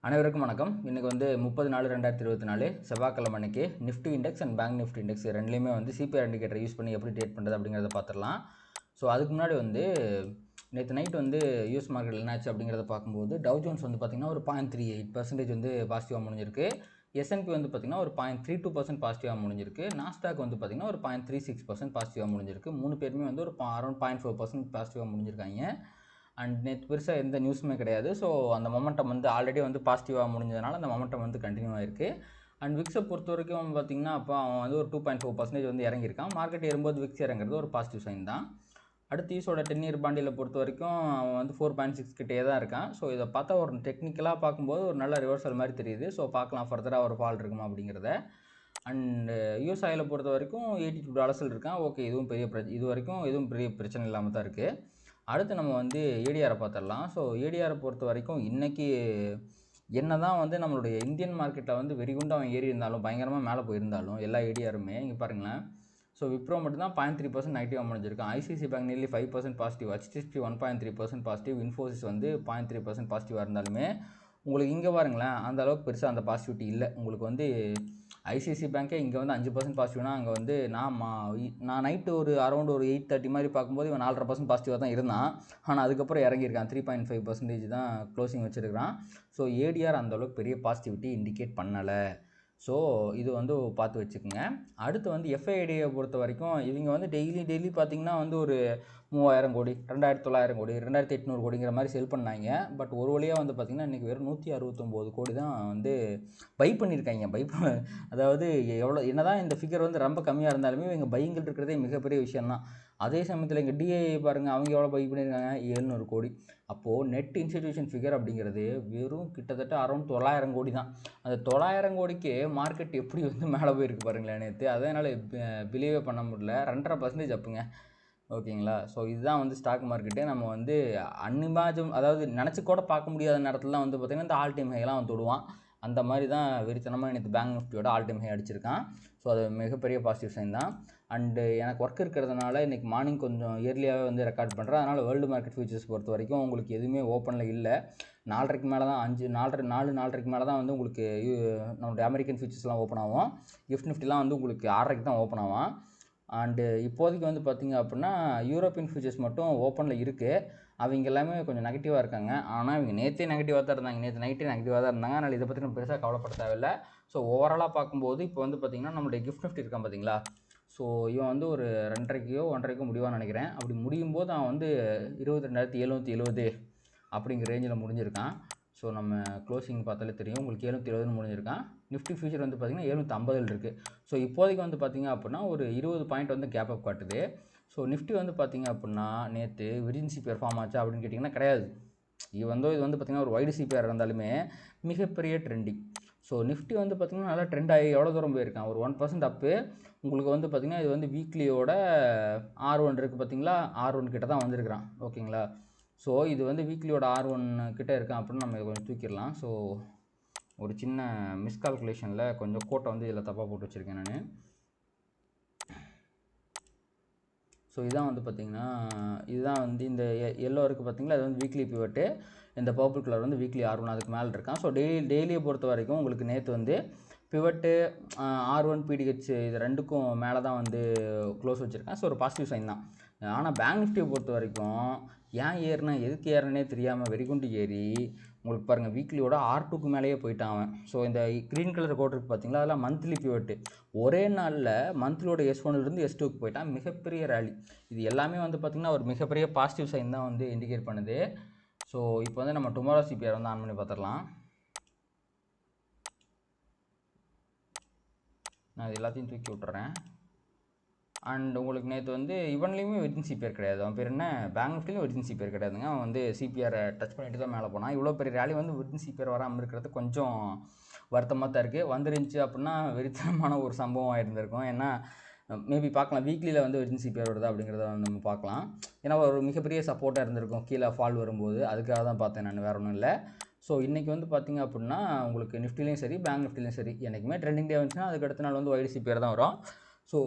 அனைவருக்கும் வணக்கம். இன்றைக்கி வந்து 30/4/2024 செவ்வாய்க்கிழமை அன்னைக்கு Nifty index and bank Nifty index ரெண்டுலேயுமே வந்து சிபிஆர் இண்டிகேட்டர் யூஸ் பண்ணி எப்படி ட்ரேட் பண்ணுறது அப்படிங்கிறத பார்த்துடலாம். ஸோ அதுக்கு முன்னாடி வந்து நேற்று நைட் வந்து யூஎஸ் மார்க்கெட் என்னாச்சு அப்படிங்கிறத பார்க்கும்போது டவ் ஜோன்ஸ் வந்து பார்த்திங்கன்னா ஒரு 0.38% வந்து பாசிட்டிவாக முடிஞ்சிருக்கு. S&P வந்து பார்த்திங்கன்னா ஒரு 0.32% பாசிட்டிவாக முடிஞ்சிருக்கு. நாஸ்டாக் வந்து பார்த்திங்கன்னா ஒரு 0.36% பாசிட்டிவாக முடிஞ்சிருக்கு. மூணு பேருமே வந்து ஒரு அரௌண்ட் 0.4% பாசிட்டிவாக முடிஞ்சிருக்காங்க. அண்ட் நேற்று பெருசாக எந்த நியூஸுமே கிடையாது. ஸோ அந்த மொமெண்டம் வந்து ஆல்ரெடி வந்து பாசிட்டிவாக முடிஞ்சதுனால அந்த மொமெண்டம் வந்து கண்டினியூ ஆகிருக்கு. அண்ட் விக்ஸை பொறுத்த வரைக்கும் பார்த்திங்கன்னா அப்போ அவன் வந்து ஒரு 2.4% வந்து இறங்கியிருக்கான். மார்க்கெட் ஏறும்போது விக்ஸ் இறங்குறது ஒரு பாசிட்டிவ் சைன் தான். அடுத்து ஈஸோட 10 இயர் பாண்டியில் பொறுத்த வரைக்கும் அவன் வந்து 4.6 கிட்டே தான் இருக்கான். ஸோ இதை பார்த்தா ஒரு டெக்னிக்கலாக பார்க்கும்போது ஒரு நல்ல ரிவர்சல் மாதிரி தெரியுது. ஸோ பார்க்கலாம் ஃபர்தராக ஒரு ஃபால் இருக்குமா அப்படிங்கிறத. அண்டு யூஎஸ் ஆயிலை பொறுத்த வரைக்கும் $82 இருக்கான். ஓகே, இது வரைக்கும் எதுவும் பெரிய பிரச்சனை இல்லாமல் தான் இருக்குது. அடுத்து நம்ம வந்து ஏடிஆரை பார்த்துடலாம். ஸோ ஏடிஆரை பொறுத்த வரைக்கும் இன்றைக்கி என்ன தான் வந்து நம்மளுடைய இந்தியன் மார்க்கெட்டில் வந்து வெறிகுண்டு அவன் ஏறி இருந்தாலும் பயங்கரமாக மேலே போயிருந்தாலும் எல்லா ஏடிஆருமே இங்கே பாருங்களேன். ஸோ விப்ரோ மட்டும் தான் 0.3% நெகட்டிவாக முடிஞ்சிருக்கான். ICICI bank nearly 5% positive, HDFC 1.3% positive, Infosys வந்து 0.3% பாசிட்டிவாக இருந்தாலுமே உங்களுக்கு இங்கே பாருங்களேன் அந்த அளவுக்கு பெருசாக அந்த பாசிட்டிவிட்டி இல்லை. உங்களுக்கு வந்து ஐசிசி பேங்க்கே இங்கே வந்து 5% பாசிட்டிவ்னா அங்கே வந்து நான் நைட்டு ஒரு அரௌண்ட் ஒரு 8:30 மாதிரி பார்க்கும்போது இவன் 4.5% பாசிட்டிவாக தான் இருந்தான். ஆனால் அதுக்கப்புறம் இறங்கியிருக்கான். 3.5% தான் க்ளோசிங் வச்சுருக்கிறான். ஸோ ஏடிஆர் அந்தளவுக்கு பெரிய பாசிட்டிவிட்டி இண்டிகேட் பண்ணலை. ஸோ இது வந்து பார்த்து வச்சுக்கோங்க. அடுத்து வந்து எஃப்ஐடியை பொறுத்த வரைக்கும் இவங்க வந்து டெய்லி பார்த்திங்கன்னா வந்து ஒரு 3000 கோடி, 2900 கோடி, 2800 கோடிங்கிற மாதிரி செல் பண்ணாங்க. பட் ஒரு வழியாக வந்து பார்த்திங்கன்னா இன்றைக்கி வெறும் 169 கோடி தான் வந்து பை பண்ணியிருக்காங்க. அதாவது என்ன தான் இந்த ஃபிகர் வந்து ரொம்ப கம்மியாக இருந்தாலுமே இவங்க பைங்கள் இருக்கிறதே மிகப்பெரிய விஷயம்தான். அதே சமயத்தில் இங்கே டிஐ பாருங்கள், அவங்க எவ்வளோ பை பண்ணியிருக்காங்க, 700 கோடி. அப்போது நெட் இன்ஸ்டிடியூஷன் ஃபிகர் அப்படிங்கிறது வெறும் கிட்டத்தட்ட அரௌண்ட் 900 கோடி தான். அந்த 900 கோடிக்கு மார்க்கெட் எப்படி வந்து மேலே போயிருக்கு பாருங்களேன் நேற்று. அதனால் பிலீவே பண்ண முடியல. 2.5% அப்புங்க. ஓகேங்களா. ஸோ இதுதான் வந்து ஸ்டாக் மார்க்கெட்டு. நம்ம வந்து அதாவது நினச்சி கூட பார்க்க முடியாத நேரத்தில் தான் வந்து பார்த்திங்கன்னா இந்த ஆல் டைம் ஹைலாம் வந்து தொடுவான். அந்த மாதிரி தான் வெறித்தனமாக நேற்று பேங்க் நிஃப்டியோட ஆல் டைம் ஹை அடிச்சிருக்கான். ஸோ அது மிகப்பெரிய பாசிட்டிவ் சைன் தான். அண்டு எனக்கு ஒர்க் இருக்கிறதுனால இன்றைக்கி மார்னிங் கொஞ்சம் இயர்லியாகவே வந்து ரெக்கார்ட் பண்ணுறேன். அதனால் வேர்ல்டு மார்க்கெட் ஃபியூச்சர்ஸ் பொறுத்த வரைக்கும் உங்களுக்கு எதுவுமே ஓப்பனில் இல்லை. 4:30 மேலே தான் 4:30 மேலே தான் வந்து உங்களுக்கு நம்மளுடைய அமெரிக்கன் ஃபியூச்சர்ஸ்லாம் ஓப்பன் ஆகும். கிஃப்ட் நிஃப்டிலாம் வந்து உங்களுக்கு 6:30 தான் ஓப்பன் ஆகும். அண்டு இப்போதைக்கு வந்து பார்த்திங்க அப்படின்னா யூரோப்பியன் ஃபியூச்சர்ஸ் மட்டும் ஓப்பனில் இருக்குது. அவங்க எல்லாமே கொஞ்சம் நெகட்டிவாக இருக்காங்க. ஆனால் இவங்க நேற்றே நெகட்டிவாக தான் இருந்தாங்க. நேற்று நைட்டே நெகட்டிவாக தான் இருந்தாங்க. அதனால் இதை பற்றி நம்ம பெருசாக கவலைப்பட தேவையில்லை. ஸோ ஓவராலாக பார்க்கும்போது இப்போ வந்து பார்த்திங்கன்னா நம்மளுடைய கிஃப்ட் நிஃப்டி இருக்கான் பார்த்தீங்களா. ஸோ இவன் வந்து ஒரு 2:30க்கோ 1:30க்கோ முடிவான்னு நினைக்கிறேன். அப்படி முடியும் போது அவன் வந்து 22,770 அப்படிங்கிற ரேஞ்சில் முடிஞ்சிருக்கான். ஸோ நம்ம க்ளோசிங் பார்த்தாலே தெரியும் உங்களுக்கு 770 முடிஞ்சிருக்கான். நிஃப்டி ஃபியூச்சர் வந்து பார்த்திங்கன்னா 750 இருக்குது. ஸோ இப்போதைக்கு வந்து பார்த்திங்க அப்படின்னா ஒரு 20 பாயிண்ட் வந்து கேப் அப் காட்டுது. ஸோ நிஃப்டி வந்து பார்த்திங்க அப்படின்னா நேற்று விர்ஜின் சிபிஆர் ஃபார்ம் ஆச்சா அப்படின்னு கேட்டிங்கன்னா கிடையாது. இது வந்து பார்த்திங்கன்னா ஒரு வைடு சிபிஆர் இருந்தாலுமே மிகப்பெரிய ட்ரெண்டிங். ஸோ நிஃப்டி வந்து பார்த்திங்கன்னா நல்லா ட்ரெண்ட் ஆகி எவ்வளோ தூரம் போயிருக்கான், ஒரு 1% அப்பு. உங்களுக்கு வந்து பார்த்திங்கன்னா இது வந்து வீக்லியோட R1 இருக்குது பார்த்திங்களா, R1 கிட்ட தான் வந்திருக்கிறான். ஓகேங்களா. ஸோ இது வந்து வீக்லியோட R1 கிட்டே இருக்கான் அப்படின்னு நம்ம கொஞ்சம் தூக்கிடலாம். ஸோ ஒரு சின்ன மிஸ்கால்குலேஷனில் கொஞ்சம் கோட்டை வந்து இதில் தப்பாக போட்டு வச்சுருக்கேன் நான். ஸோ இதான் வந்து பார்த்திங்கன்னா இதுதான் வந்து இந்த எல்லோ இருக்குது பார்த்திங்களா, அது வந்து வீக்லி பிவட்டு. இந்த பர்பிள் கலர் வந்து வீக்லி R1 அதுக்கு மேலே இருக்கான். ஸோ டெய்லியை பொறுத்த வரைக்கும் உங்களுக்கு நேற்று வந்து பிவட்டு R1 PDH இது ரெண்டுக்கும் மேலே தான் வந்து க்ளோஸ் வச்சுருக்கேன். ஸோ ஒரு பாசிட்டிவ் சைன் தான். ஆனால் பேங்க் நிஃப்டியை பொறுத்த வரைக்கும் ஏன் ஏறினா எதுக்கு ஏறினே தெரியாமல் வெறிகுண்டு ஏறி உங்களுக்கு பாருங்கள் வீக்லியோட R2க்கு மேலேயே போயிட்டான் அவன். ஸோ இந்த க்ரீன் கலர் கோட் இருக்குது பார்த்தீங்களா, அதெல்லாம் மந்த்லி பிவட்டு. ஒரே நாளில் மந்த்லியோட S1லேருந்து S2க்கு போயிட்டான். மிகப்பெரிய ரேலி. இது எல்லாமே வந்து பார்த்திங்கன்னா ஒரு மிகப்பெரிய பாசிட்டிவ் சைன் தான் வந்து இண்டிகேட் பண்ணுது. ஸோ இப்போ வந்து நம்ம டுமாரோ சிபிஆர் வந்து ஆன் பண்ணி பார்த்துடலாம். நான் இது எல்லாத்தையும் தூக்கி விட்டுறேன். அண்ட் உங்களுக்கு நேற்று வந்து இவன்லேயுமே விர்ஜின் சிபிஆர் கிடையாது. அவன் பேர் என்ன, பேங்க் நிஃப்டிலையும் விர்ஜின் சிபிஆர் கிடையாதுங்க. அவன் வந்து சிபிஆரை டச் பண்ணிட்டு தான் மேலே போனான். இவ்வளோ பெரிய ரேலி வந்து விர்ஜின் சிபிஆர் வராமல் இருக்கிறது கொஞ்சம் வருத்தமாக தான் இருக்குது. வந்துருந்துச்சு அப்படின்னா வெறித்தனமான ஒரு சம்பவம் ஆகிருந்திருக்கும். ஏன்னா மேபி பார்க்கலாம் வீக்லியில் வந்து விர்ஜின் சிபிஆர் வருதா அப்படிங்கிறத நம்ம பார்க்கலாம். ஏன்னா ஒரு மிகப்பெரிய சப்போர்ட்டாக இருந்திருக்கும் கீழே ஃபால் வரும்போது. அதுக்காக தான் பார்த்தேன் நான், வேறு ஒன்றும் இல்லை. ஸோ இன்றைக்கி வந்து பார்த்திங்க அப்படின்னா உங்களுக்கு நிஃப்டிலையும் சரி பேங்க் நிஃப்டிலையும் சரி என்றைக்குமே ட்ரெண்டிங் டே வந்துச்சுன்னா அதுக்கு அடுத்த நாள் வந்து வைடு சிபிஆர் தான் வரும். ஸோ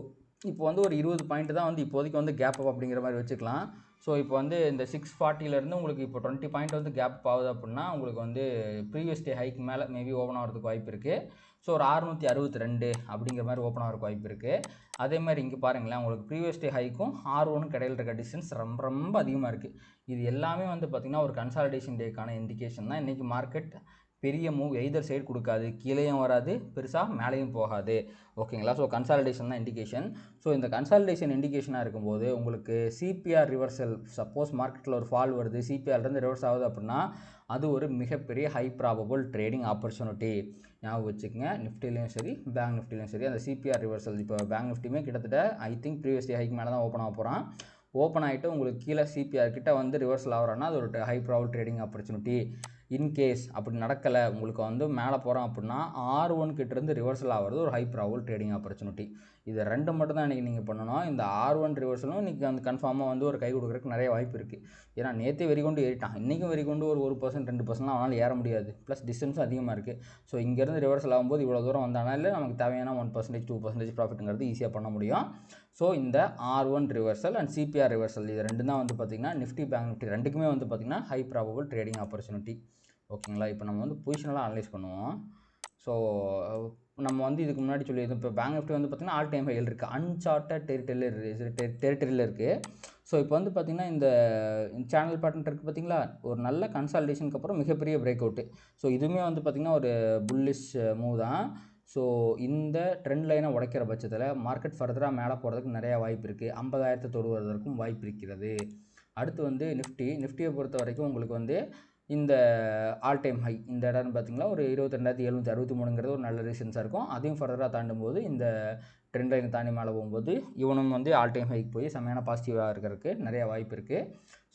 இப்போ வந்து ஒரு 20 பாயிண்ட் தான் வந்து இப்போதைக்கு வந்து கேப் அப் அப்படிங்கிற மாதிரி வச்சுக்கலாம். ஸோ இப்போ வந்து இந்த 640லேருந்து உங்களுக்கு இப்போ 20 பாயிண்ட் வந்து கேப் ஆகுது அப்படின்னா உங்களுக்கு வந்து ப்ரீவியஸ் டே ஹைக் மேலே மேபி ஓப்பன் ஆகிறதுக்கு வாய்ப்பு இருக்குது. ஸோ ஒரு 662 அப்படிங்கிற மாதிரி ஓப்பன் ஆகிறதுக்கு வாய்ப்பு இருக்குது. அதே மாதிரி இங்கே பாருங்களேன், உங்களுக்கு ப்ரீவியஸ் டே ஹைக்கும் R1க்கு இடையில இருக்க டிஸ்டன்ஸ் ரொம்ப ரொம்ப அதிகமாக இருக்குது. இது எல்லாமே வந்து பார்த்திங்கன்னா ஒரு கன்சாலிடேஷன் டேக்கான இண்டிகேஷன் தான். இன்றைக்கி மார்க்கெட் பெரிய மூவ் எய்தர் சைடு கொடுக்காது, கீழேயும் வராது, பெருசாக மேலேயும் போகாது. ஓகேங்களா? ஸோ கன்சாலிடேஷன் தான் இண்டிகேஷன். ஸோ இந்த கன்சாலிடேஷன் இண்டிகேஷனாக இருக்கும்போது உங்களுக்கு சிபிஆர் ரிவர்சல், சப்போஸ் மார்க்கெட்டில் ஒரு ஃபால் வருது, சிபிஆர்லேருந்து ரிவர்ஸ் ஆகுது அப்படின்னா அது ஒரு மிகப்பெரிய ஹை ப்ராபபிள் ட்ரேடிங் ஆப்பர்ச்சுனிட்டி. ஞாபகம் வச்சுக்கோங்க. நிஃப்டிலையும் சரி, பேங்க் நிஃப்டிலையும் சரி, அந்த சிபிஆர் ரிவர்சல் இப்போ பேங்க் நிஃப்டியுமே கிட்டத்தட்ட I think previous day hike மேலே தான் ஓப்பன் ஆக போகிறான். ஓப்பன் ஆகிட்டு உங்களுக்கு கீழே சிபிஆர் கிட்ட வந்து ரிவர்சல் ஆகிறான்னா அது ஒரு high probable trading opportunity. In case அப்படி நடக்கலை, உங்களுக்கு வந்து மேலே போகிறோம் அப்படின்னா R1 கிட்டேருந்து ரிவர்சல் ஆகிறது ஒரு ஹை ப்ராபபிள் ட்ரேடிங் ஆப்பர்ச்சுனிட்டி. இது ரெண்டு மட்டும் தான் இன்றைக்கி நீங்கள் பண்ணணும். இந்த R1 ரிவர்சலும் இன்றைக்கி வந்து கன்ஃபார்மாக வந்து ஒரு கை கொடுக்குறதுக்கு நிறைய வாய்ப்பு இருக்குது. ஏன்னா நேற்றே வெறிகொண்டு ஏறிட்டான், இன்றைக்கும் வெறிகொண்டு ஒரு 1% 2% அவனால் ஏற முடியாது. ப்ளஸ் டிஸ்டன்ஸும் அதிகமாக இருக்குது. ஸோ இங்கேருந்து ரிவர்சல் ஆகும்போது இவ்வளோ தூரம் வந்தானால நமக்கு தேவையான 1% 2% ப்ராஃபிட்டுங்கிறது ஈஸியாக பண்ண முடியும். ஸோ இந்த R1 reversal and CPR reversal இது ரெண்டு தான் வந்து பார்த்திங்கன்னா நிஃப்டி பேங்க் நிஃப்டி ரெண்டுக்குமே வந்து பார்த்திங்கன்னா ஹை ப்ராபபிள் ட்ரேடிங் ஆப்பர்ச்சுனிட்டி. ஓகேங்களா? இப்போ நம்ம வந்து பொசிஷனெலாம் அனலைஸ் பண்ணுவோம். ஸோ நம்ம வந்து இதுக்கு முன்னாடி சொல்லியிருந்தோம், இப்போ பேங்க் நிஃப்டி வந்து பார்த்திங்கன்னா ஆல் டைம் ஹையில் இருக்குது, அன்சார்ட்டட் டெரிட்டரியில் இருக்குது. ஸோ இப்போ வந்து பார்த்திங்கன்னா இந்த சேனல் பேட்டர்ன் இருக்குது பார்த்திங்களா, ஒரு நல்ல கன்சாலிடேஷனுக்கு அப்புறம் மிகப்பெரிய பிரேக் அவுட்டு. ஸோ இதுவுமே வந்து பார்த்திங்கன்னா ஒரு புல்லிஷ் மூவ் தான். ஸோ இந்த ட்ரெண்ட் லைனை உடைக்கிற பட்சத்தில் மார்க்கெட் ஃபர்தராக மேலே போகிறதுக்கு நிறையா வாய்ப்பு இருக்குது. 50,000 தொடுவதற்கும் வாய்ப்பு இருக்கிறது. அடுத்து வந்து நிஃப்டியை பொறுத்த வரைக்கும் உங்களுக்கு வந்து இந்த ஆல் டைம் ஹை இந்த இடம்னு பார்த்திங்கன்னா ஒரு 22,763ங்கிறது ஒரு நல்ல ரீசன்ஸாக இருக்கும். அதையும் ஃபர்தராக தாண்டும் போது இந்த ட்ரெண்ட் லைனை தாண்டி மேலே போகும்போது இவனும் வந்து ஆல் டைம் ஹைக்கு போய் செம்மையான பாசிட்டிவாக இருக்கிறதுக்கு நிறைய வாய்ப்பு இருக்குது.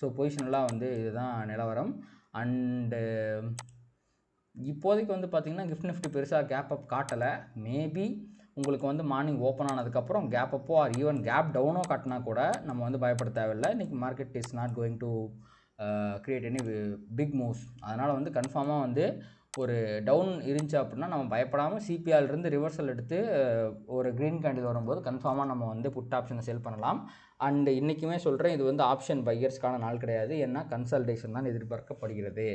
ஸோ பொசிஷனெலாம் வந்து இதுதான் நிலவரம். அண்டு இப்போதைக்கு வந்து பார்த்திங்கன்னா நிஃப்டி பெருசாக கேப் அப் காட்டலை. மேபி உங்களுக்கு வந்து மார்னிங் ஓப்பன் ஆனதுக்கப்புறம் கேப் அப்போ ஆர் ஈவன் கேப் டவுனோ காட்டினா கூட நம்ம வந்து பயப்பட தேவையில்லை. இன்றைக்கி market is not going to create any big moves. அதனால் வந்து கன்ஃபார்மாக வந்து ஒரு டவுன் இருந்துச்சு அப்படின்னா நம்ம பயப்படாமல் சிபிஆர்லேருந்து ரிவர்சல் எடுத்து ஒரு க்ரீன் கேண்டில் வரும்போது கன்ஃபார்மாக நம்ம வந்து புட் ஆப்ஷனை செல் பண்ணலாம். அண்டு இன்றைக்குமே சொல்கிறேன், இது வந்து ஆப்ஷன் பையர்ஸ்க்கான நாள் கிடையாது. ஏன்னா கன்சல்டேஷன் தான் எதிர்பார்க்கப்படுகிறது.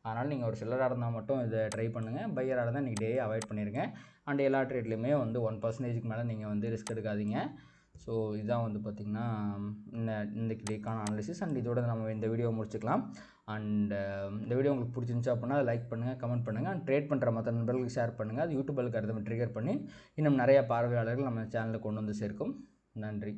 அதனால் நீங்கள் ஒரு செல்லராக இருந்தால் மட்டும் இதை ட்ரை பண்ணுங்கள். பையராக இருந்தால் இன்றைக்கி டே அவாய்ட் பண்ணிடுங்க. அண்ட் எல்லா ட்ரேட்லையுமே வந்து 1%க்கு மேலே நீங்கள் வந்து ரிஸ்க் எடுக்காதீங்க. ஸோ இதுதான் வந்து பார்த்திங்கன்னா இன்றைக்கி டேக்கான அனாலிசிஸ். அண்ட் இதோட நம்ம இந்த வீடியோ முடிச்சுக்கலாம். அண்ட் இந்த வீடியோ உங்களுக்கு பிடிச்சிருந்துச்சு அப்படின்னா லைக் பண்ணுங்கள், கமெண்ட் பண்ணுங்கள். அண்ட் ட்ரேட் பண்ணுற மற்ற நண்பர்களுக்கு ஷேர் பண்ணுங்கள். அது யூடியூப் அல்காரிதம் ட்ரிகர் பண்ணி இன்னும் நிறைய பார்வையாளர்கள் நம்ம சேனலில் கொண்டு வந்து சேர்க்கும். நன்றி.